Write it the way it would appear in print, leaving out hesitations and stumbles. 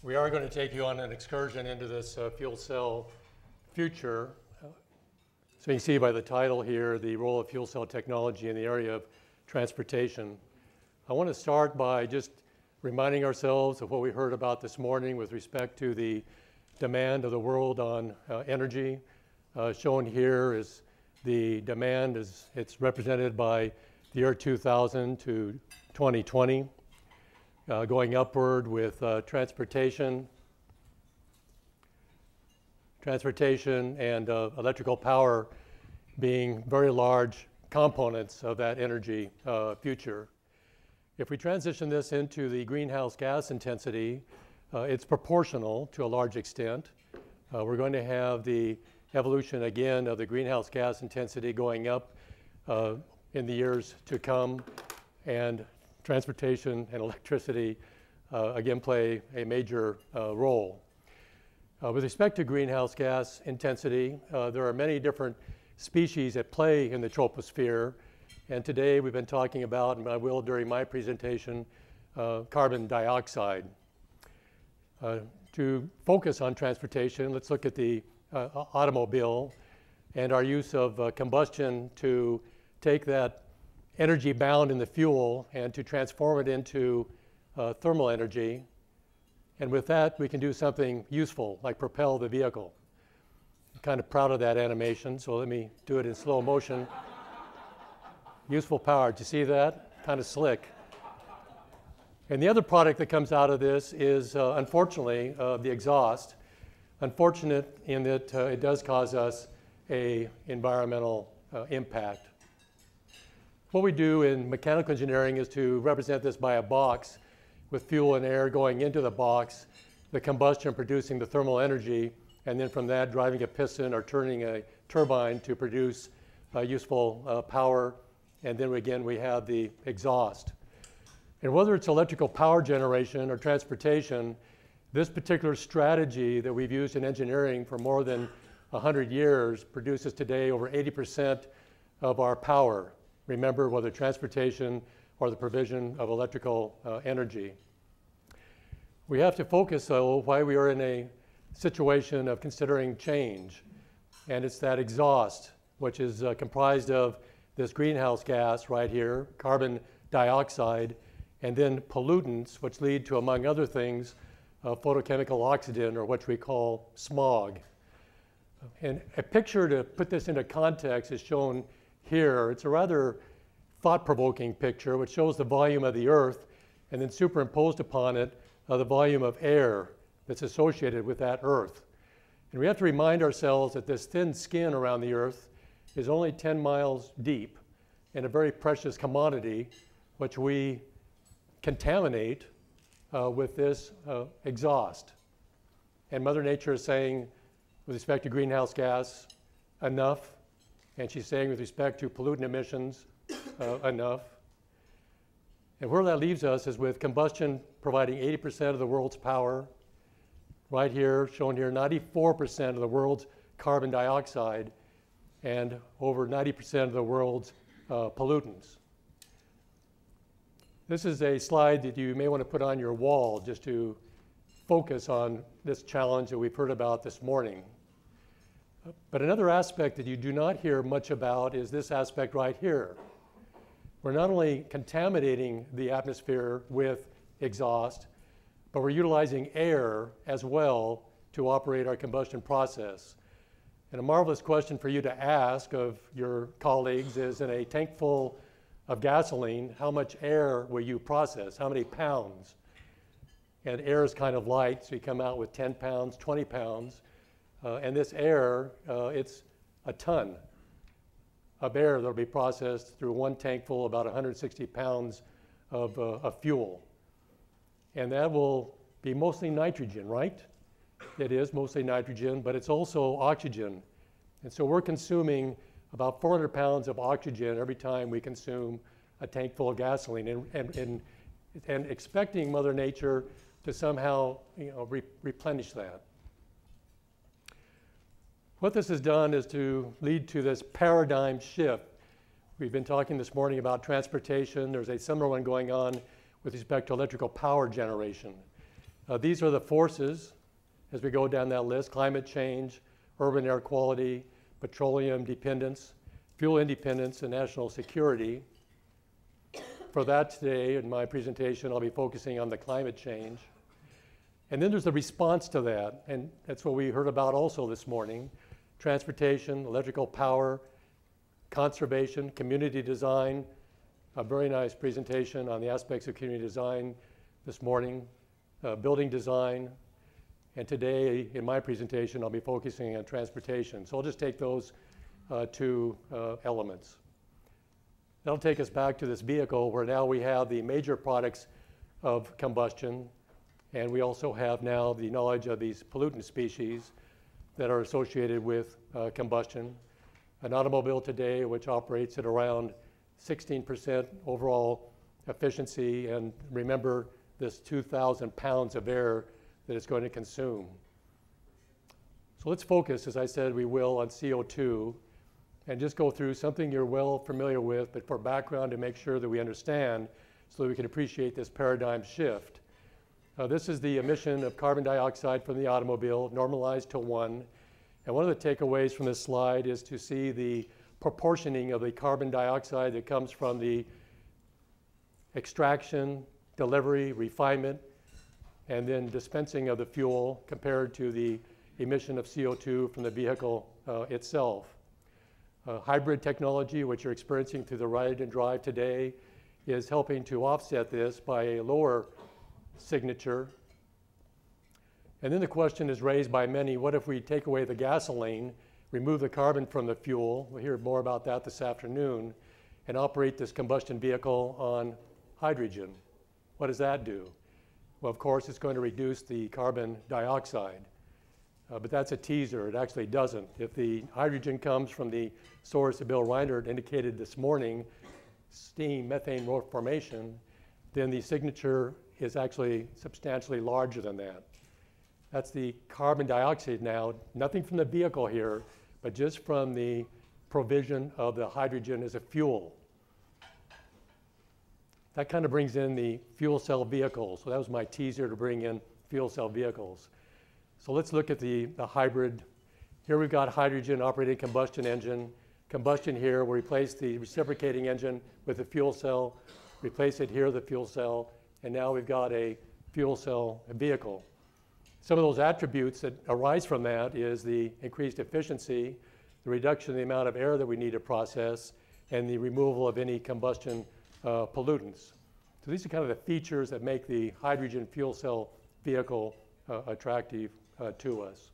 We are going to take you on an excursion into this fuel cell future. So you can see by the title here, the role of fuel cell technology in the area of transportation. I want to start by just reminding ourselves of what we heard about this morning with respect to the demand of the world on energy. Shown here is the demand as it's represented by the year 2000 to 2020. Going upward with transportation and electrical power being very large components of that energy future. If we transition this into the greenhouse gas intensity, it's proportional to a large extent. We're going to have the evolution again of the greenhouse gas intensity going up in the years to come, and transportation and electricity again play a major role. With respect to greenhouse gas intensity, there are many different species at play in the troposphere, and today we've been talking about, and I will during my presentation, carbon dioxide. To focus on transportation, let's look at the automobile and our use of combustion to take that energy bound in the fuel and to transform it into thermal energy. And with that, we can do something useful, like propel the vehicle. I'm kind of proud of that animation, so let me do it in slow motion. Useful power. Do you see that? Kind of slick. And the other product that comes out of this is, unfortunately, the exhaust. Unfortunate in that it does cause us an environmental impact. What we do in mechanical engineering is to represent this by a box with fuel and air going into the box, the combustion producing the thermal energy, and then from that driving a piston or turning a turbine to produce useful power. And then again, we have the exhaust. And whether it's electrical power generation or transportation, this particular strategy that we've used in engineering for more than 100 years produces today over 80% of our power. Remember, whether transportation or the provision of electrical energy. We have to focus, though, why we are in a situation of considering change. And it's that exhaust, which is comprised of this greenhouse gas right here, carbon dioxide, and then pollutants, which lead to, among other things, photochemical oxygen, or what we call smog. And a picture to put this into context is shown here. It's a rather thought-provoking picture which shows the volume of the Earth and then superimposed upon it the volume of air that's associated with that Earth. And we have to remind ourselves that this thin skin around the Earth is only 10 miles deep and a very precious commodity which we contaminate with this exhaust. And Mother Nature is saying, with respect to greenhouse gas, enough. And she's saying with respect to pollutant emissions, enough. And where that leaves us is with combustion providing 80% of the world's power. Right here, shown here, 94% of the world's carbon dioxide and over 90% of the world's pollutants. This is a slide that you may want to put on your wall just to focus on this challenge that we've heard about this morning. But another aspect that you do not hear much about is this aspect right here. We're not only contaminating the atmosphere with exhaust, but we're utilizing air as well to operate our combustion process. And a marvelous question for you to ask of your colleagues is, in a tank full of gasoline, how much air will you process? How many pounds? And air is kind of light, so you come out with 10 pounds, 20 pounds. And this air, it's a ton of air that will be processed through one tank full, about 160 pounds of fuel. And that will be mostly nitrogen, right? It is mostly nitrogen, but it's also oxygen. And so we're consuming about 400 pounds of oxygen every time we consume a tank full of gasoline, and expecting Mother Nature to somehow replenish that. What this has done is to lead to this paradigm shift. We've been talking this morning about transportation. There's a similar one going on with respect to electrical power generation. These are the forces as we go down that list: climate change, urban air quality, petroleum dependence, fuel independence, and national security. For that today, in my presentation, I'll be focusing on the climate change. And then there's the response to that, and that's what we heard about also this morning: transportation, electrical power, conservation, community design. A very nice presentation on the aspects of community design this morning, building design. And today, in my presentation, I'll be focusing on transportation. So I'll just take those two elements. That'll take us back to this vehicle where now we have the major products of combustion, and we also have now the knowledge of these pollutant species that are associated with combustion. An automobile today which operates at around 16% overall efficiency, and remember this 2,000 pounds of air that it's going to consume. So let's focus, as I said we will, on CO2 and just go through something you're well familiar with, but for background to make sure that we understand so that we can appreciate this paradigm shift. This is the emission of carbon dioxide from the automobile, normalized to 1. And one of the takeaways from this slide is to see the proportioning of the carbon dioxide that comes from the extraction, delivery, refinement, and then dispensing of the fuel compared to the emission of CO2 from the vehicle itself. Hybrid technology, which you're experiencing through the ride and drive today, is helping to offset this by a lower signature. And then the question is raised by many: what if we take away the gasoline, remove the carbon from the fuel? We'll hear more about that this afternoon, and operate this combustion vehicle on hydrogen. What does that do? Well, of course, it's going to reduce the carbon dioxide. But that's a teaser. It actually doesn't. If the hydrogen comes from the source that Bill Reinert indicated this morning, steam methane formation, then the signature is actually substantially larger than that. That's the carbon dioxide now, nothing from the vehicle here, but just from the provision of the hydrogen as a fuel. That kind of brings in the fuel cell vehicles. So that was my teaser to bring in fuel cell vehicles. So let's look at the hybrid. Here we've got hydrogen operating combustion engine. Combustion here, we replace the reciprocating engine with a fuel cell, replace it here, the fuel cell, and now we've got a fuel cell vehicle. Some of those attributes that arise from that is the increased efficiency, the reduction in the amount of air that we need to process, and the removal of any combustion pollutants. So these are kind of the features that make the hydrogen fuel cell vehicle attractive to us.